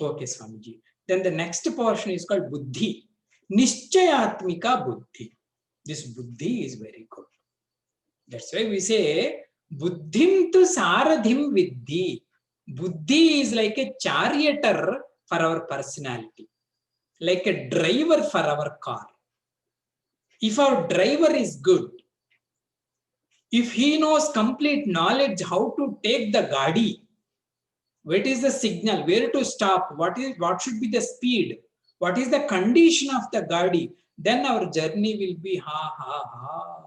Okay, Swamiji. Then the next portion is called Buddhi. Nishchayatmika Buddhi. This Buddhi is very good. That's why we say Buddhim tu Saradhim Viddhi. Buddhi is like a charioteer for our personality, like a driver for our car. If our driver is good, if he knows complete knowledge how to take the gadi, what is the signal, where to stop, what should be the speed, what is the condition of the gadi, then our journey will be ha ha ha.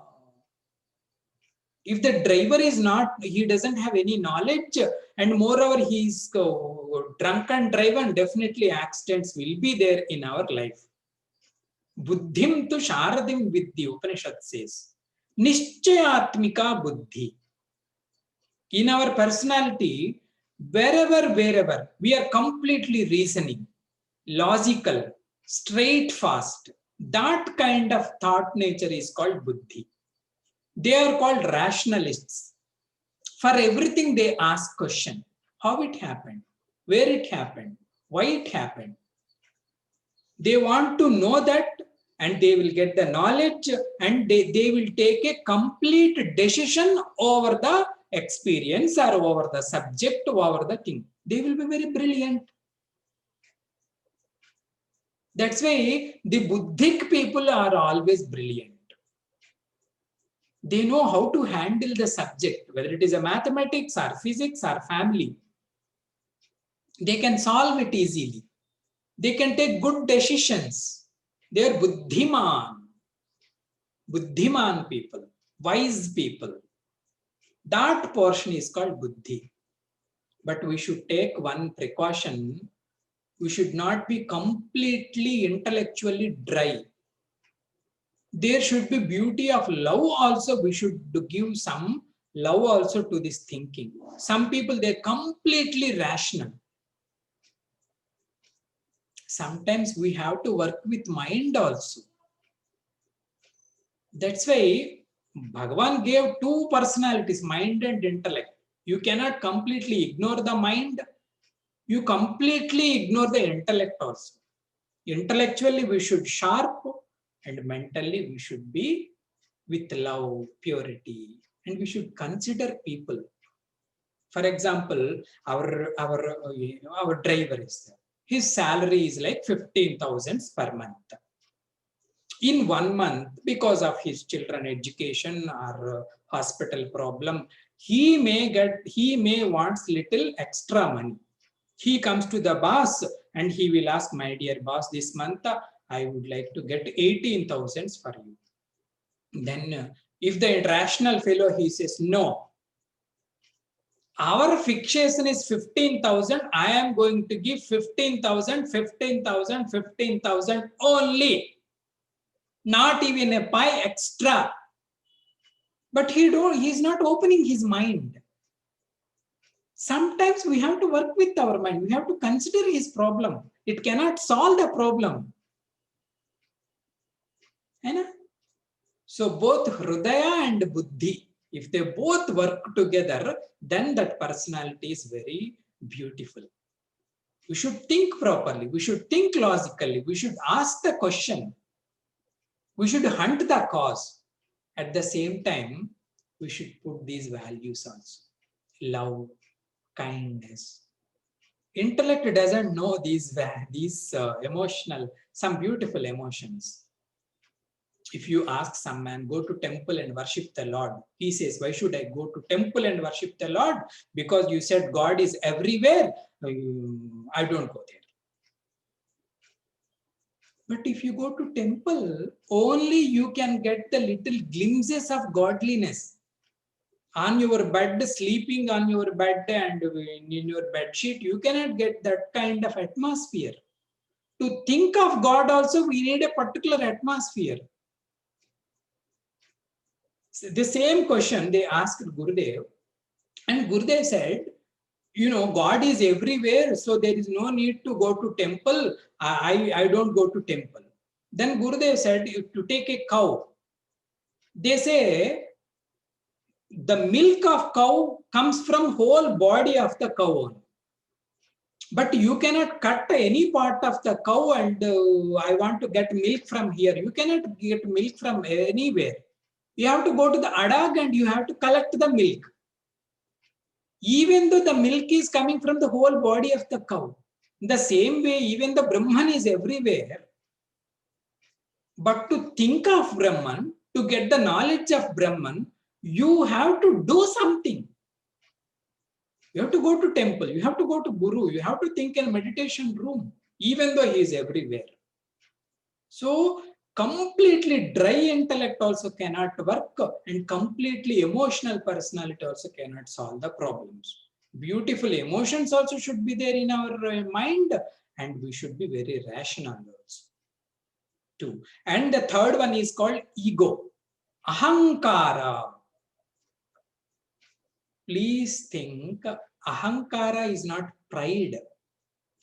If the driver is not, he doesn't have any knowledge, and moreover he is drunk and drive, and definitely accidents will be there in our life. Buddhim tu Sharadim Viddhi, Upanishad says. Nishchayatmika Buddhi. In our personality, wherever, we are completely reasoning, logical, straight, fast. That kind of thought nature is called Buddhi. They are called rationalists. For everything they ask question. How it happened? Where it happened? Why it happened? They want to know that, and they will get the knowledge, and they will take a complete decision over the experience or over the subject, over the thing. They will be very brilliant. That's why the Buddhic people are always brilliant. They know how to handle the subject, whether it is a mathematics or physics or family. They can solve it easily. They can take good decisions. They are Buddhiman. Buddhiman people, wise people. That portion is called Buddhi. But we should take one precaution. We should not be completely intellectually dry. There should be beauty of love also. We should give some love also to this thinking. Some people, they're completely rational. Sometimes we have to work with mind also. That's why Bhagavan gave two personalities, mind and intellect. You cannot completely ignore the mind. You completely ignore the intellect also. Intellectually, we should sharp, and mentally we should be with love, purity, and we should consider people. For example, our driver is there. His salary is like 15,000 per month. In 1 month, because of his children education or hospital problem, he may want little extra money. He comes to the boss and he will ask, my dear boss, this month I would like to get 18,000 for you. Then if the rational fellow, he says, no, our fixation is 15,000. I am going to give 15,000, 15,000, 15,000 only. Not even a pie extra. But he's not opening his mind. Sometimes we have to work with our mind. We have to consider his problem. It cannot solve the problem. So both Hridaya and Buddhi, if they both work together, then that personality is very beautiful. We should think properly. We should think logically. We should ask the question. We should hunt the cause. At the same time, we should put these values also. Love, kindness. Intellect doesn't know these emotional, some beautiful emotions. If you ask some man, go to temple and worship the Lord. He says, why should I go to temple and worship the Lord? Because you said God is everywhere. I don't go there. But if you go to temple, only you can get the little glimpses of godliness. On your bed, sleeping on your bed and in your bed sheet, you cannot get that kind of atmosphere. To think of God also, we need a particular atmosphere. The same question they asked Gurudev, and Gurudev said, God is everywhere, so there is no need to go to temple. I don't go to temple. Then Gurudev said, to take a cow. They say the milk of cow comes from whole body of the cow only. But you cannot cut any part of the cow and I want to get milk from here. You cannot get milk from anywhere. You have to go to the adag and you have to collect the milk. Even though the milk is coming from the whole body of the cow. In the same way, even the Brahman is everywhere. But to think of Brahman, to get the knowledge of Brahman, you have to do something. You have to go to temple, you have to go to guru, you have to think in meditation room, even though he is everywhere. So completely dry intellect also cannot work, and completely emotional personality also cannot solve the problems. Beautiful emotions also should be there in our mind, and we should be very rational also too. And the third one is called ego, ahankara. Please think, ahankara is not pride.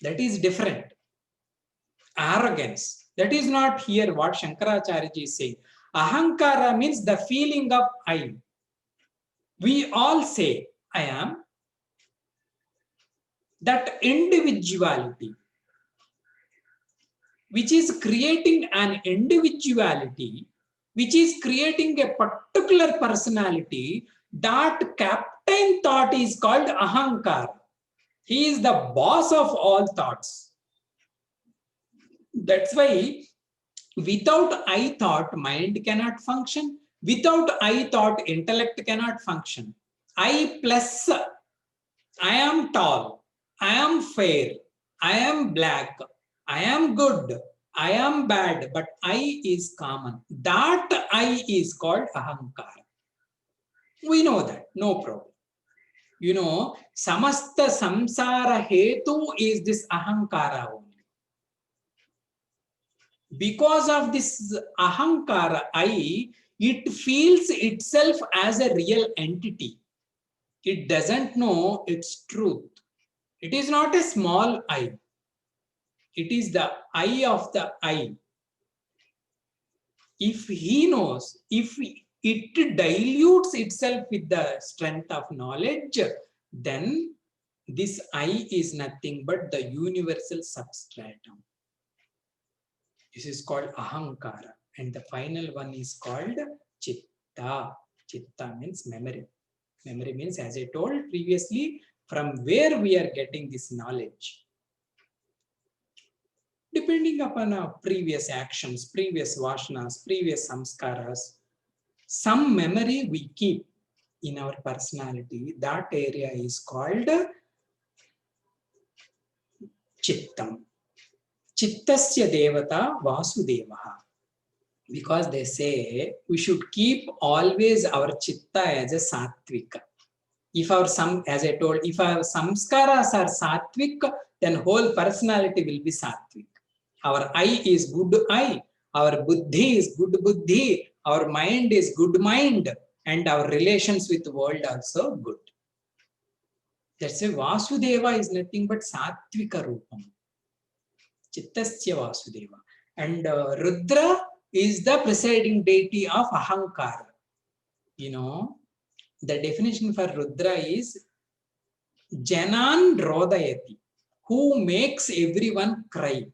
That is different. Arrogance. That is not here what Shankaracharya is saying. Ahankara means the feeling of I. We all say, I am. That individuality, which is creating an individuality, which is creating a particular personality, that captain thought is called ahankara. He is the boss of all thoughts. That's why without I thought, mind cannot function. Without I thought, intellect cannot function. I plus, I am tall, I am fair, I am black, I am good, I am bad, but I is common. That I is called ahankara. We know that, no problem. You know, samasta samsara hetu is this ahankara only. Because of this ahankara, I, it feels itself as a real entity. It doesn't know its truth. It is not a small I. It is the I of the I. If he knows, if it dilutes itself with the strength of knowledge, then this I is nothing but the universal substratum. This is called ahankara. And the final one is called chitta. Chitta means memory. Memory means, as I told previously, from where we are getting this knowledge. Depending upon our previous actions, previous vasanas, previous samskaras, some memory we keep in our personality. That area is called chittam. Chittasya devata Vasudevaha. Because they say we should keep always our chitta as a sattvika. If our as I told, if our samskaras are sattvic, then whole personality will be sattvic. Our I is good I, our buddhi is good buddhi, our mind is good mind, and our relations with the world also good. That's why Vasudeva is nothing but sattvika rupam. Chittasya Vasudeva. And Rudra is the presiding deity of ahankara. You know, the definition for Rudra is Janan Rodayati, who makes everyone cry.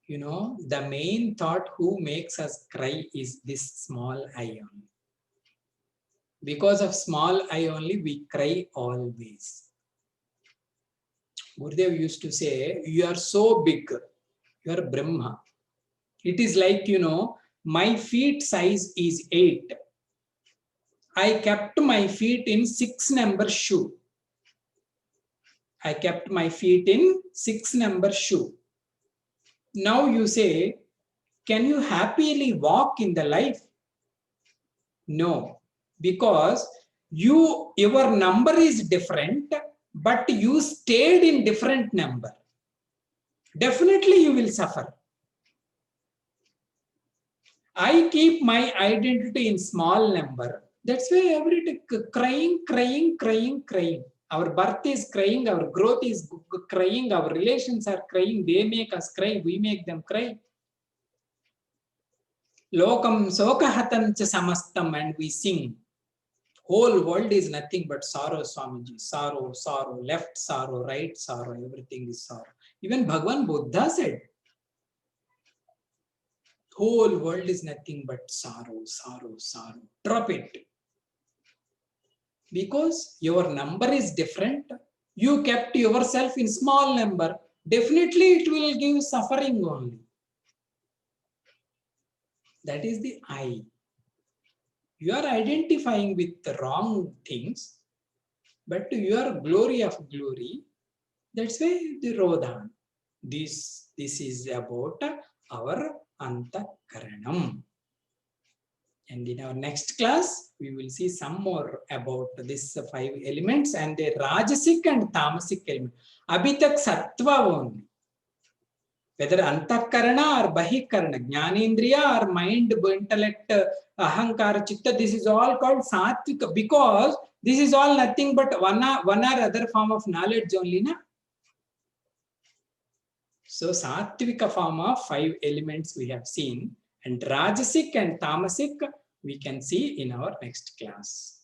You know, the main thought who makes us cry is this small I only. Because of small I only, we cry always. Gurudev used to say, you are so big, you are Brahma. It is like, you know, my feet size is 8. I kept my feet in 6 number shoe. I kept my feet in 6 number shoe. Now you say, can you happily walk in the life? No, because your number is different, but you stayed in different number. Definitely you will suffer. I keep my identity in small number. That's why every day crying. Our birth is crying, our growth is crying, our relations are crying, they make us cry, we make them cry. Lokam sokahatam cha samastam, and we sing. Whole world is nothing but sorrow, Swamiji. Sorrow, sorrow, left sorrow, right sorrow, everything is sorrow. Even Bhagavan Buddha said, whole world is nothing but sorrow, sorrow, sorrow. Drop it. Because your number is different. You kept yourself in small number. Definitely it will give suffering only. That is the I. You are identifying with the wrong things, but your glory of glory, that's why the Rodhan. This is about our Antakaranam. And in our next class, we will see some more about these 5 elements and the Rajasic and Tamasic element. Abhitak Sattva only. Whether Antakarana or Bahikarana, Jnanendriya or mind, intellect, Ahankara, Chitta, this is all called Sattvika, because this is all nothing but one or other form of knowledge only. Na? So Sattvika form of 5 elements we have seen, and Rajasic and Tamasic we can see in our next class.